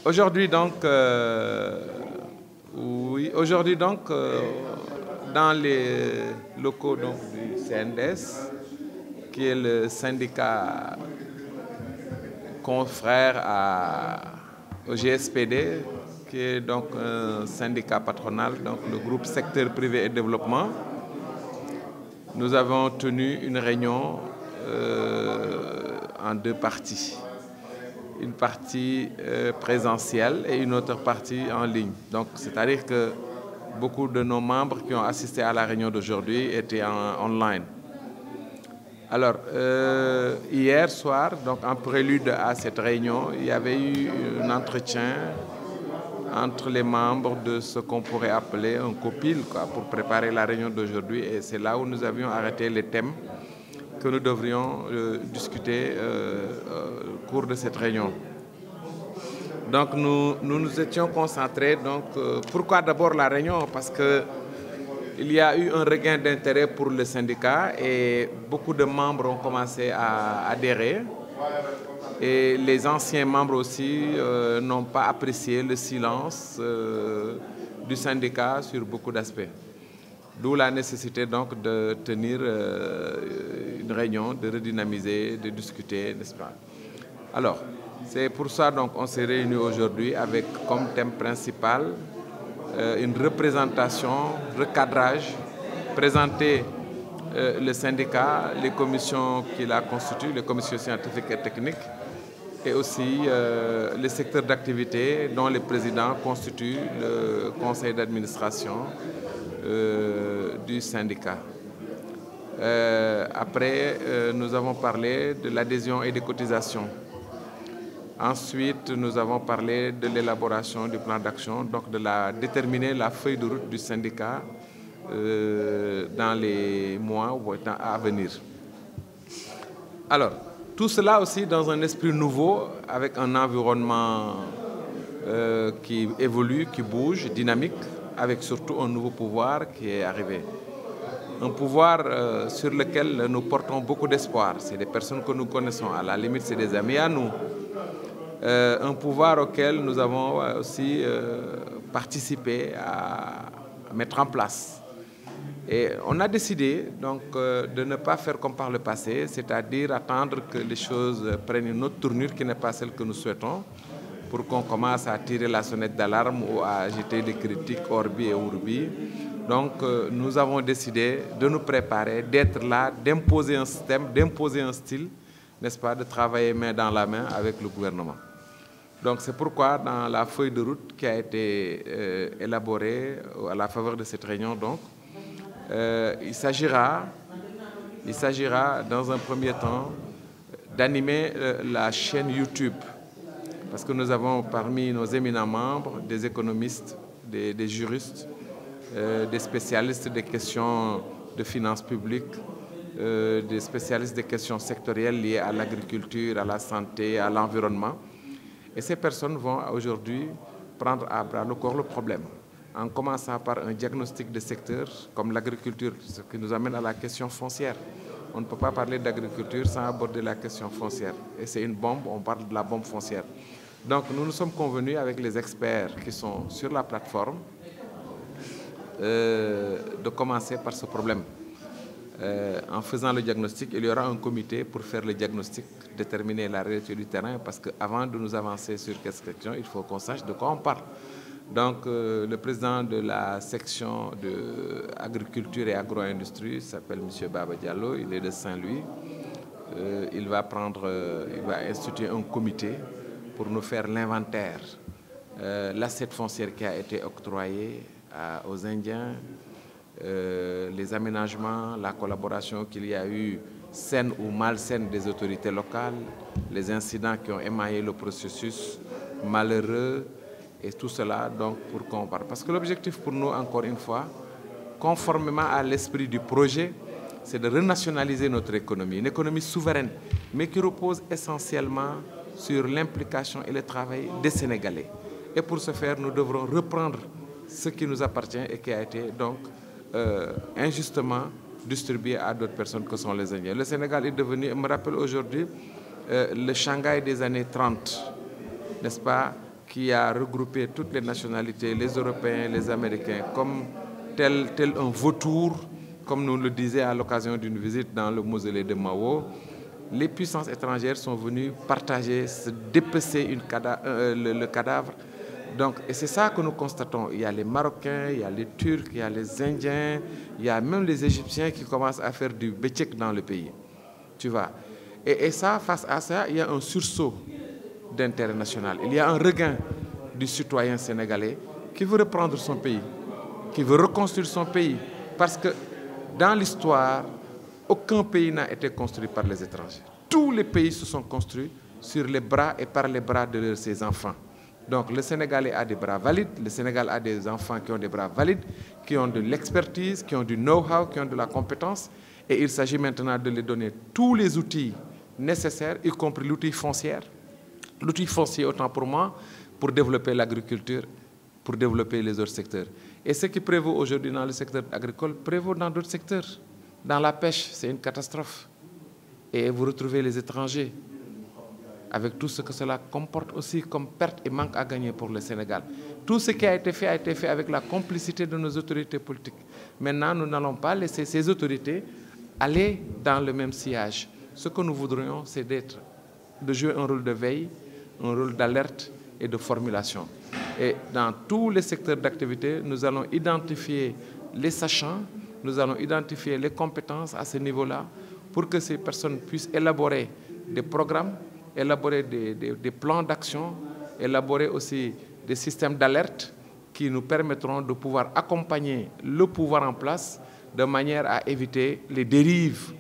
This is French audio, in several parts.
Aujourd'hui donc, dans les locaux donc, du CNDS, qui est le syndicat confrère au GSPD, qui est donc un syndicat patronal, donc le groupe secteur privé et développement, nous avons tenu une réunion en deux parties. Une partie présentielle et une autre partie en ligne. Donc, c'est-à-dire que beaucoup de nos membres qui ont assisté à la réunion d'aujourd'hui étaient online. Alors, hier soir, donc en prélude à cette réunion, il y avait eu un entretien entre les membres de ce qu'on pourrait appeler un copil, pour préparer la réunion d'aujourd'hui. Et c'est là où nous avions arrêté les thèmes que nous devrions discuter au cours de cette réunion. Donc nous étions concentrés. Donc, pourquoi d'abord la réunion? Parce qu'il y a eu un regain d'intérêt pour le syndicat et beaucoup de membres ont commencé à adhérer. Et les anciens membres aussi n'ont pas apprécié le silence du syndicat sur beaucoup d'aspects. D'où la nécessité donc de tenir une réunion, de redynamiser, de discuter, n'est-ce pas? Alors, c'est pour ça donc on s'est réunis aujourd'hui avec comme thème principal une représentation, recadrage, présenter le syndicat, les commissions qui la constituent, les commissions scientifiques et techniques, et aussi les secteurs d'activité dont les présidents constituent le conseil d'administration du syndicat. Après, nous avons parlé de l'adhésion et des cotisations. Ensuite, nous avons parlé de l'élaboration du plan d'action, donc de déterminer la feuille de route du syndicat dans les mois ou temps à venir. Alors, tout cela aussi dans un esprit nouveau, avec un environnement qui évolue, qui bouge, dynamique, avec surtout un nouveau pouvoir qui est arrivé. Un pouvoir sur lequel nous portons beaucoup d'espoir. C'est des personnes que nous connaissons, à la limite c'est des amis à nous. Un pouvoir auquel nous avons aussi participé à mettre en place. Et on a décidé donc de ne pas faire comme par le passé, c'est-à-dire attendre que les choses prennent une autre tournure qui n'est pas celle que nous souhaitons, pour qu'on commence à tirer la sonnette d'alarme ou à jeter des critiques orbi et urbi. Donc nous avons décidé de nous préparer, d'être là, d'imposer un système, d'imposer un style, n'est-ce pas, de travailler main dans la main avec le gouvernement. Donc c'est pourquoi dans la feuille de route qui a été élaborée à la faveur de cette réunion, donc, il s'agira dans un premier temps d'animer la chaîne YouTube. Parce que nous avons parmi nos éminents membres des économistes, des juristes, des spécialistes des questions de finances publiques, des spécialistes des questions sectorielles liées à l'agriculture, à la santé, à l'environnement. Et ces personnes vont aujourd'hui prendre à bras le corps le problème, en commençant par un diagnostic de secteur comme l'agriculture, ce qui nous amène à la question foncière. On ne peut pas parler d'agriculture sans aborder la question foncière. Et c'est une bombe, on parle de la bombe foncière. Donc nous nous sommes convenus avec les experts qui sont sur la plateforme de commencer par ce problème. En faisant le diagnostic, il y aura un comité pour faire le diagnostic, déterminer la réalité du terrain, parce qu'avant de nous avancer sur cette question, il faut qu'on sache de quoi on parle. Donc le président de la section de agriculture et agro-industrie s'appelle M. Baba Diallo, il est de Saint-Louis. Il va instituer un comité pour nous faire l'inventaire, l'assiette foncière qui a été octroyée aux Indiens, les aménagements, la collaboration qu'il y a eu, saine ou malsaine des autorités locales, les incidents qui ont émaillé le processus malheureux, et tout cela donc pour qu'on parle. Parce que l'objectif pour nous, encore une fois, conformément à l'esprit du projet, c'est de renationaliser notre économie, une économie souveraine, mais qui repose essentiellement sur l'implication et le travail des Sénégalais. Et pour ce faire, nous devrons reprendre ce qui nous appartient et qui a été donc injustement distribuer à d'autres personnes que sont les Indiens. Le Sénégal est devenu, je me rappelle aujourd'hui, le Shanghai des années 30, n'est-ce pas, qui a regroupé toutes les nationalités, les Européens, les Américains, comme tel un vautour, comme nous le disait à l'occasion d'une visite dans le mausolée de Mao. Les puissances étrangères sont venues partager, se dépecer le cadavre. Donc, et c'est ça que nous constatons. Il y a les Marocains, il y a les Turcs, il y a les Indiens, il y a même les Égyptiens qui commencent à faire du bétchek dans le pays. Tu vois. Et ça, face à ça, il y a un sursaut d'intérêt national. Il y a un regain du citoyen sénégalais qui veut reprendre son pays, qui veut reconstruire son pays. Parce que dans l'histoire, aucun pays n'a été construit par les étrangers. Tous les pays se sont construits sur les bras et par les bras de ses enfants. Donc le Sénégalais a des bras valides, le Sénégal a des enfants qui ont des bras valides, qui ont de l'expertise, qui ont du know-how, qui ont de la compétence. Et il s'agit maintenant de les donner tous les outils nécessaires, y compris l'outil foncier. L'outil foncier, autant pour moi, pour développer l'agriculture, pour développer les autres secteurs. Et ce qui prévaut aujourd'hui dans le secteur agricole prévaut dans d'autres secteurs. Dans la pêche, c'est une catastrophe. Et vous retrouvez les étrangers, avec tout ce que cela comporte aussi comme perte et manque à gagner pour le Sénégal. Tout ce qui a été fait avec la complicité de nos autorités politiques. Maintenant, nous n'allons pas laisser ces autorités aller dans le même sillage. Ce que nous voudrions, c'est de jouer un rôle de veille, un rôle d'alerte et de formulation. Et dans tous les secteurs d'activité, nous allons identifier les sachants, nous allons identifier les compétences à ce niveau-là pour que ces personnes puissent élaborer des programmes, élaborer des plans d'action, élaborer aussi des systèmes d'alerte qui nous permettront de pouvoir accompagner le pouvoir en place de manière à éviter les dérives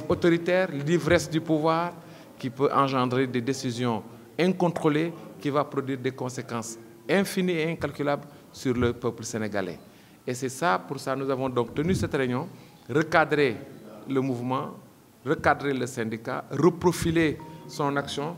autoritaires, l'ivresse du pouvoir qui peut engendrer des décisions incontrôlées qui va produire des conséquences infinies et incalculables sur le peuple sénégalais. Et c'est ça, pour ça, nous avons donc tenu cette réunion, recadrer le mouvement, recadrer le syndicat, reprofiler son action.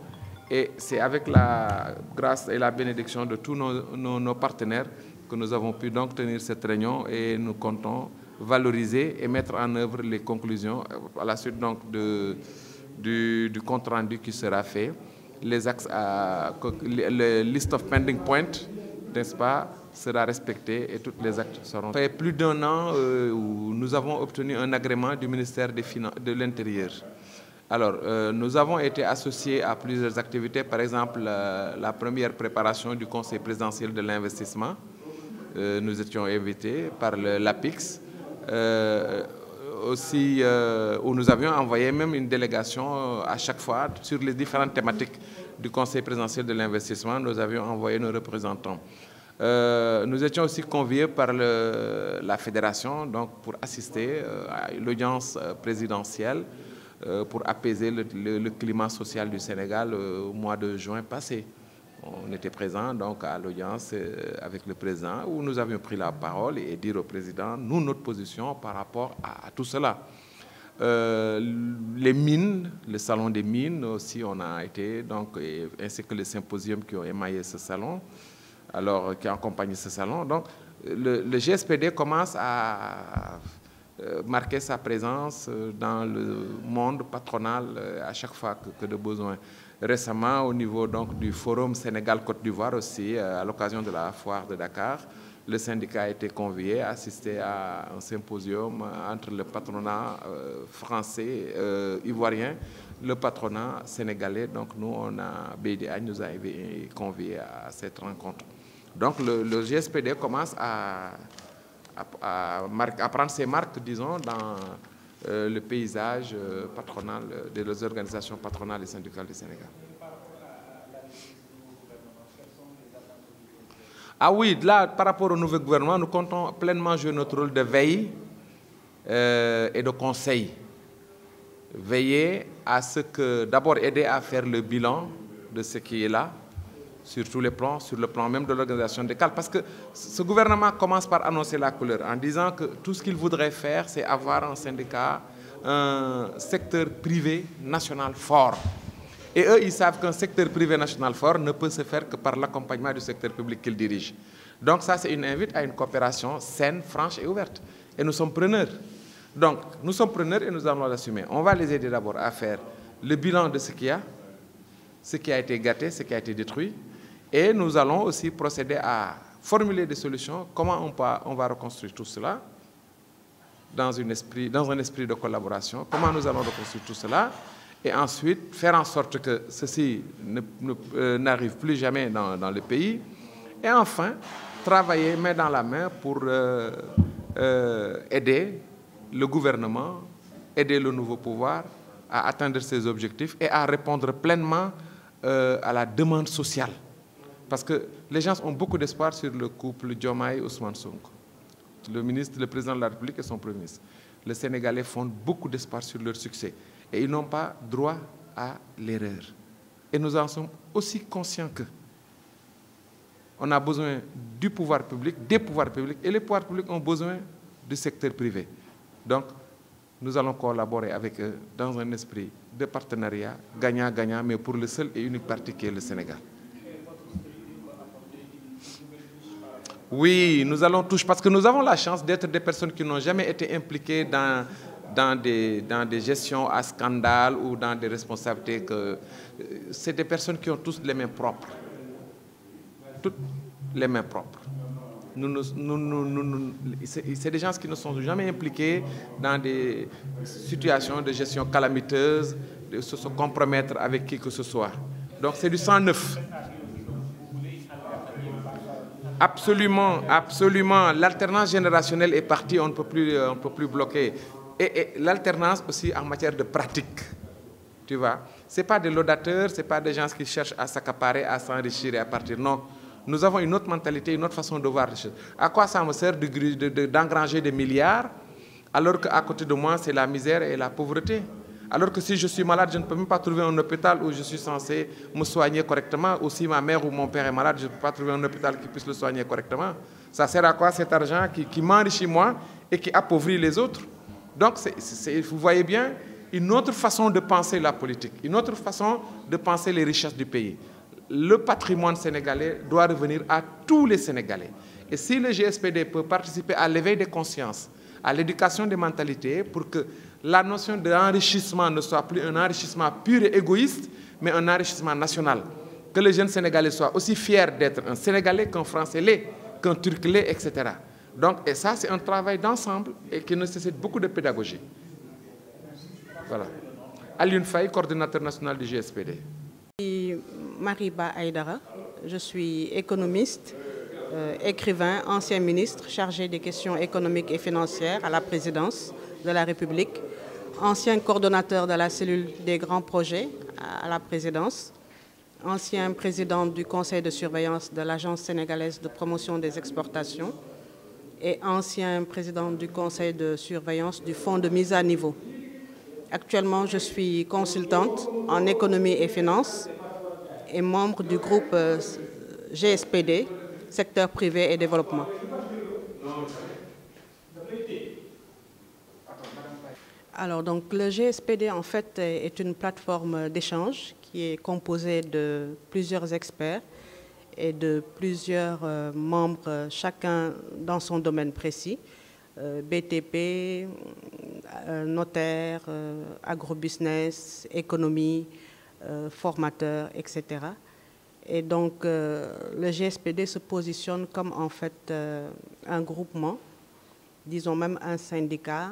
Et c'est avec la grâce et la bénédiction de tous nos partenaires que nous avons pu donc tenir cette réunion et nous comptons valoriser et mettre en œuvre les conclusions à la suite donc du compte rendu qui sera fait. Les axes, le list of pending points, n'est-ce pas, sera respecté et tous les actes seront faits. Plus d'un an où nous avons obtenu un agrément du ministère de l'Intérieur. Alors, nous avons été associés à plusieurs activités, par exemple la première préparation du Conseil présidentiel de l'investissement. Nous étions invités par l'APIX, aussi où nous avions envoyé même une délégation à chaque fois sur les différentes thématiques du Conseil présidentiel de l'investissement. Nous avions envoyé nos représentants. Nous étions aussi conviés par la fédération donc, pour assister à l'audience présidentielle pour apaiser le climat social du Sénégal au mois de juin passé. On était présents donc à l'audience avec le président où nous avions pris la parole et dire au président nous notre position par rapport à tout cela. Les mines, le salon des mines aussi on a été donc ainsi que les symposiums qui ont émaillé ce salon, alors qui accompagnent ce salon. Donc le GSPD commence à marquer sa présence dans le monde patronal à chaque fois que de besoin. Récemment, au niveau donc, du Forum Sénégal-Côte d'Ivoire aussi, à l'occasion de la foire de Dakar, le syndicat a été convié à assister à un symposium entre le patronat français, ivoirien, le patronat sénégalais. Donc nous, BDA nous a conviés à cette rencontre. Donc le GSPD commence à prendre ses marques, disons, dans le paysage patronal des organisations patronales et syndicales du Sénégal. Ah oui, là, par rapport au nouveau gouvernement, nous comptons pleinement jouer notre rôle de veille et de conseil. Veiller à ce que, d'abord aider à faire le bilan de ce qui est là, sur tous les plans, sur le plan même de l'organisation des CAL. Parce que ce gouvernement commence par annoncer la couleur en disant que tout ce qu'il voudrait faire, c'est avoir un syndicat, un secteur privé national fort. Et eux, ils savent qu'un secteur privé national fort ne peut se faire que par l'accompagnement du secteur public qu'ils dirigent. Donc ça, c'est une invite à une coopération saine, franche et ouverte. Et nous sommes preneurs. Donc, nous sommes preneurs et nous allons l'assumer. On va les aider d'abord à faire le bilan de ce qu'il y a, ce qui a été gâté, ce qui a été détruit. Et nous allons aussi procéder à formuler des solutions. Comment on va reconstruire tout cela dans un esprit de collaboration. Comment nous allons reconstruire tout cela. Et ensuite, faire en sorte que ceci n'arrive plus jamais dans le pays. Et enfin, travailler main dans la main pour aider le gouvernement, aider le nouveau pouvoir à atteindre ses objectifs et à répondre pleinement à la demande sociale. Parce que les gens ont beaucoup d'espoir sur le couple Diomaye-Ousmane Sonko. Le président de la République et son premier ministre. Les Sénégalais fondent beaucoup d'espoir sur leur succès. Et ils n'ont pas droit à l'erreur. Et nous en sommes aussi conscients que on a besoin du pouvoir public, des pouvoirs publics, et les pouvoirs publics ont besoin du secteur privé. Donc, nous allons collaborer avec eux dans un esprit de partenariat, gagnant-gagnant, mais pour le seul et unique parti qui est le Sénégal. Oui, nous allons toucher, parce que nous avons la chance d'être des personnes qui n'ont jamais été impliquées dans des gestions à scandale ou dans des responsabilités. C'est des personnes qui ont tous les mains propres. Toutes les mains propres. C'est des gens qui ne sont jamais impliqués dans des situations de gestion calamiteuse, de se compromettre avec qui que ce soit. Donc c'est du sang neuf. Absolument, absolument. L'alternance générationnelle est partie, on ne peut plus bloquer. Et l'alternance aussi en matière de pratique. Tu vois, ce n'est pas des laudateurs, ce n'est pas des gens qui cherchent à s'accaparer, à s'enrichir et à partir. Non, nous avons une autre mentalité, une autre façon de voir les choses. À quoi ça me sert d'engranger des milliards alors qu'à côté de moi, c'est la misère et la pauvreté? Alors que si je suis malade, je ne peux même pas trouver un hôpital où je suis censé me soigner correctement. Ou si ma mère ou mon père est malade, je ne peux pas trouver un hôpital qui puisse le soigner correctement. Ça sert à quoi cet argent qui m'enrichit moi et qui appauvrit les autres? Donc, vous voyez bien, une autre façon de penser la politique, une autre façon de penser les richesses du pays. Le patrimoine sénégalais doit revenir à tous les Sénégalais. Et si le GSPD peut participer à l'éveil des consciences, à l'éducation des mentalités, pour que la notion d'enrichissement ne soit plus un enrichissement pur et égoïste, mais un enrichissement national. Que les jeunes Sénégalais soient aussi fiers d'être un Sénégalais qu'un Français l'est, qu'un Turc l'est, etc. Donc, et ça, c'est un travail d'ensemble et qui nécessite beaucoup de pédagogie. Voilà. Alioune Faye, coordinateur national du GSPD. Je suis Mariba Aïdara, je suis économiste, écrivain, ancien ministre chargé des questions économiques et financières à la présidence de la République, ancien coordonnateur de la cellule des grands projets à la présidence, ancien président du conseil de surveillance de l'Agence sénégalaise de promotion des exportations et ancien président du conseil de surveillance du Fonds de mise à niveau. Actuellement, je suis consultante en économie et finances et membre du groupe GSPD, secteur privé et développement. Alors, donc, le GSPD, en fait, est une plateforme d'échange qui est composée de plusieurs experts et de plusieurs membres, chacun dans son domaine précis. BTP, notaire, agrobusiness, économie, formateur, etc. Et donc, le GSPD se positionne comme en fait un groupement, disons même un syndicat,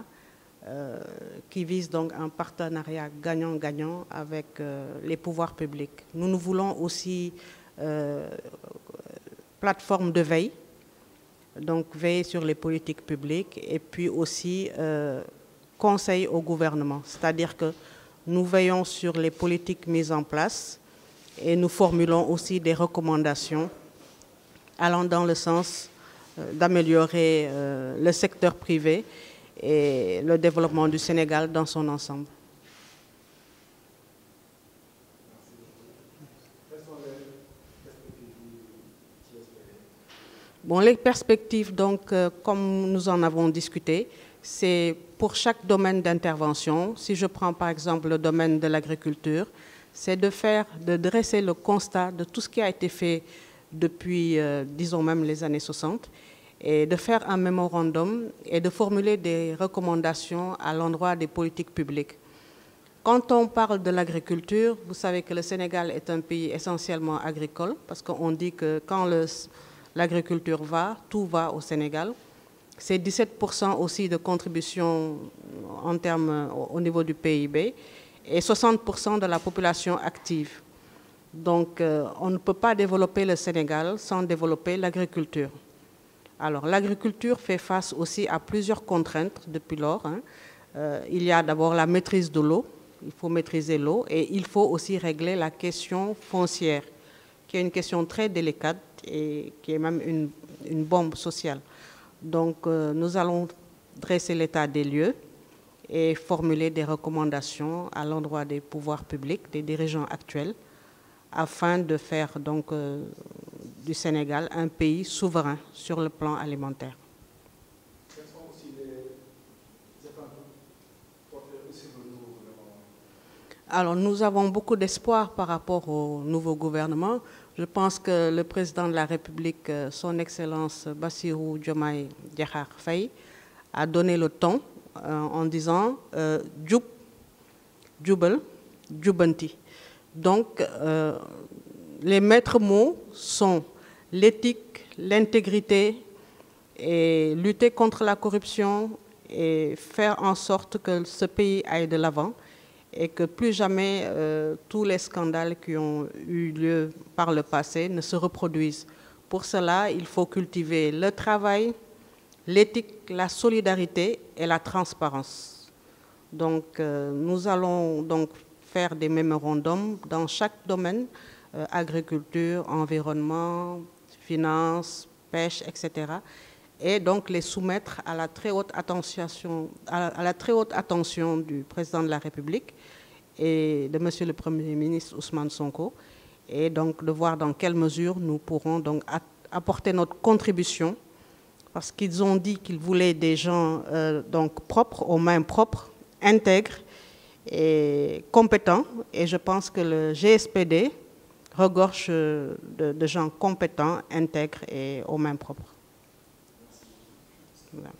qui vise donc un partenariat gagnant-gagnant avec les pouvoirs publics. Nous voulons aussi plateforme de veille, donc veiller sur les politiques publiques et puis aussi conseil au gouvernement. C'est-à-dire que nous veillons sur les politiques mises en place et nous formulons aussi des recommandations allant dans le sens d'améliorer le secteur privé et le développement du Sénégal dans son ensemble. Bon, les perspectives, donc, comme nous en avons discuté, c'est pour chaque domaine d'intervention. Si je prends par exemple le domaine de l'agriculture, c'est de dresser le constat de tout ce qui a été fait depuis, disons même les années 60, et de faire un mémorandum et de formuler des recommandations à l'endroit des politiques publiques. Quand on parle de l'agriculture, vous savez que le Sénégal est un pays essentiellement agricole, parce qu'on dit que quand l'agriculture va, tout va au Sénégal. C'est 17% aussi de contribution en termes au niveau du PIB et 60% de la population active. Donc, on ne peut pas développer le Sénégal sans développer l'agriculture. Alors, l'agriculture fait face aussi à plusieurs contraintes depuis lors. Il y a d'abord la maîtrise de l'eau. Il faut maîtriser l'eau et il faut aussi régler la question foncière, qui est une question très délicate et qui est même une bombe sociale. Donc, nous allons dresser l'état des lieux et formuler des recommandations à l'endroit des pouvoirs publics, des dirigeants actuels, afin de faire donc du Sénégal un pays souverain sur le plan alimentaire. Quels sont aussi les attentes portées sur le nouveau gouvernement? Alors, nous avons beaucoup d'espoir par rapport au nouveau gouvernement. Je pense que le président de la République, son Excellence Bassirou Diomaye Diakhar Faye, a donné le ton en disant Djoub, Djoubel, Djoubanti. Donc, les maîtres mots sont l'éthique, l'intégrité et lutter contre la corruption et faire en sorte que ce pays aille de l'avant et que plus jamais tous les scandales qui ont eu lieu par le passé ne se reproduisent. Pour cela, il faut cultiver le travail, l'éthique, la solidarité et la transparence. Donc, nous allons donc faire des mémorandums dans chaque domaine, agriculture, environnement, finances, pêche, etc. Et donc les soumettre à la très haute attention du président de la République et de Monsieur le Premier ministre Ousmane Sonko, et donc de voir dans quelle mesure nous pourrons donc apporter notre contribution, parce qu'ils ont dit qu'ils voulaient des gens donc propres, aux mains propres, intègres et compétents, et je pense que le GSPD regorge de gens compétents, intègres et aux mains propres. Voilà.